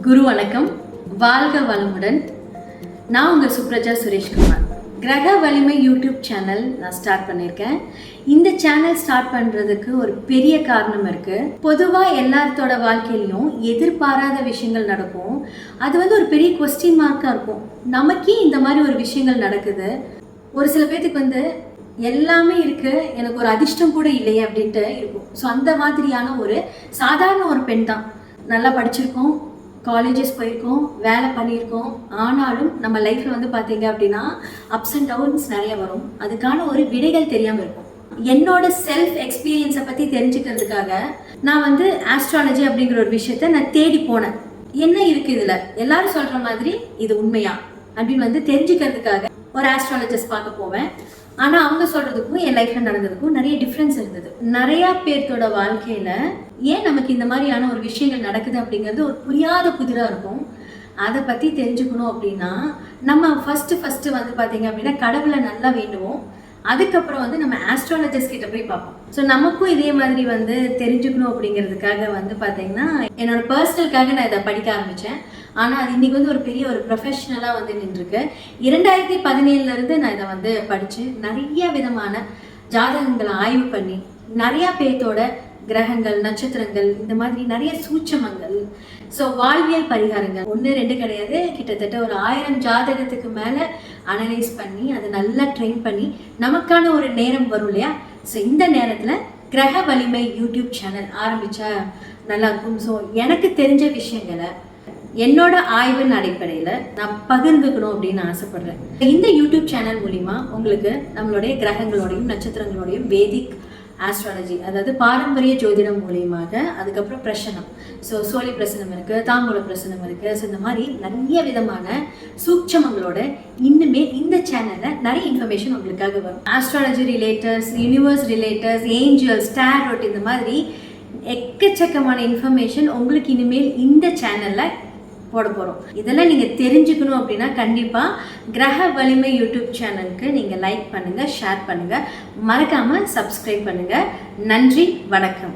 குரு வணக்கம். வாழ்க வளமுடன். நான் உங்கள் சுப்ரஜா சுரேஷ்குமார். கிரக வலிமை யூடியூப் சேனல் நான் ஸ்டார்ட் பண்ணியிருக்கேன். இந்த சேனல் ஸ்டார்ட் பண்ணுறதுக்கு ஒரு பெரிய காரணம் இருக்குது. பொதுவாக எல்லாத்தோட வாழ்க்கையிலையும் எதிர்பாராத விஷயங்கள் நடக்கும். அது ஒரு பெரிய கொஸ்டின் மார்க்காக இருக்கும். நமக்கே இந்த மாதிரி ஒரு விஷயங்கள் நடக்குது. ஒரு சில பேர்த்துக்கு எல்லாமே இருக்குது, எனக்கு ஒரு அதிர்ஷ்டம் கூட இல்லையே அப்படின்ட்டு இருக்கும். ஸோ அந்த மாதிரியான ஒரு சாதாரண ஒரு பெண் தான். நல்லா படிச்சிருக்கோம், காலேஜஸ் போயிருக்கோம், வேலை பண்ணியிருக்கோம். ஆனாலும் நம்ம லைஃப்பில் பார்த்தீங்க அப்படின்னா அப்ஸ் அண்ட் டவுன்ஸ் நிறைய வரும். அதுக்கான ஒரு விடைகள் தெரியாமல் இருக்கும். என்னோட செல்ஃப் எக்ஸ்பீரியன்ஸை பற்றி தெரிஞ்சுக்கிறதுக்காக நான் ஆஸ்ட்ராலஜி அப்படிங்கிற ஒரு விஷயத்த நான் தேடி போனேன். என்ன இருக்குது இதில், எல்லாரும் சொல்கிற மாதிரி இது உண்மையா அப்படின்னு தெரிஞ்சுக்கிறதுக்காக ஒரு ஆஸ்ட்ராலஜிஸ்ட் பார்க்க போவேன். ஆனால் அவங்க சொல்கிறதுக்கும் என் லைஃப்பில் நடந்ததுக்கும் நிறைய டிஃப்ரென்ஸ் இருந்தது. நிறையா பேர்த்தோட வாழ்க்கையில் ஏன் நமக்கு இந்த மாதிரியான ஒரு விஷயங்கள் நடக்குது அப்படிங்கிறது ஒரு புரியாத புதிராக இருக்கும். அதை பற்றி தெரிஞ்சுக்கணும் அப்படின்னா நம்ம ஃபஸ்ட்டு பார்த்தீங்க அப்படின்னா கடவுளை நல்லா வேண்டுவோம். அதுக்கப்புறம் நம்ம ஆஸ்ட்ராலஜிஸ்ட் கிட்ட போய் பார்ப்போம். ஸோ நமக்கும் இதே மாதிரி தெரிஞ்சுக்கணும் அப்படிங்கிறதுக்காக பார்த்தீங்கன்னா என்னோட பர்சனலுக்காக நான் இதை படிக்க ஆரம்பித்தேன். ஆனால் அது இன்றைக்கி ஒரு பெரிய ஒரு ப்ரொஃபஷ்னலாக நின்றுருக்கு. 2017 நான் இதை படித்து நிறைய விதமான ஜாதகங்களை ஆய்வு பண்ணி நிறையா பேர்த்தோட கிரகங்கள், நட்சத்திரங்கள், இந்த மாதிரி நிறைய சூட்சமங்கள், ஸோ வாழ்வியல் பரிகாரங்கள் 1 2 கிடையாது, கிட்டத்தட்ட ஒரு 1000 ஜாதகத்துக்கு மேலே அனலைஸ் பண்ணி அதை நல்லா ட்ரெயின் பண்ணி நமக்கான ஒரு நேரம் வரும் இல்லையா. ஸோ இந்த நேரத்தில் கிரக வலிமை யூடியூப் சேனல் ஆரம்பித்தா நல்லாயிருக்கும். ஸோ எனக்கு தெரிஞ்ச விஷயங்களை என்னோட ஆய்வின் அடிப்படையில் நான் பகிர்ந்துக்கணும் அப்படின்னு ஆசைப்படுறேன். இந்த யூடியூப் சேனல் மூலிமா உங்களுக்கு நம்மளுடைய கிரகங்களோடையும் நட்சத்திரங்களோடையும் வேதிக் ஆஸ்ட்ராலஜி, அதாவது பாரம்பரிய ஜோதிடம் மூலியமாக, அதுக்கப்புறம் பிரசனம், ஸோ சோழி பிரசனம் இருக்குது, தாம்பூல பிரசனம் இருக்குது. ஸோ இந்த மாதிரி நிறைய விதமான சூட்சமங்களோட இன்னுமே இந்த சேனலில் நிறைய இன்ஃபர்மேஷன் உங்களுக்காக வரும். Astrology relators, universe relators, angels, tarot, இந்த மாதிரி எக்கச்சக்கமான இன்ஃபர்மேஷன் உங்களுக்கு இனிமேல் இந்த சேனலில் போட போகிறோம். இதெல்லாம் நீங்கள் தெரிஞ்சுக்கணும் அப்படின்னா கண்டிப்பாக கிரக வலிமை யூடியூப் சேனலுக்கு நீங்கள் லைக் பண்ணுங்கள், ஷேர் பண்ணுங்கள், மறக்காமல் சப்ஸ்கிரைப் பண்ணுங்கள். நன்றி, வணக்கம்.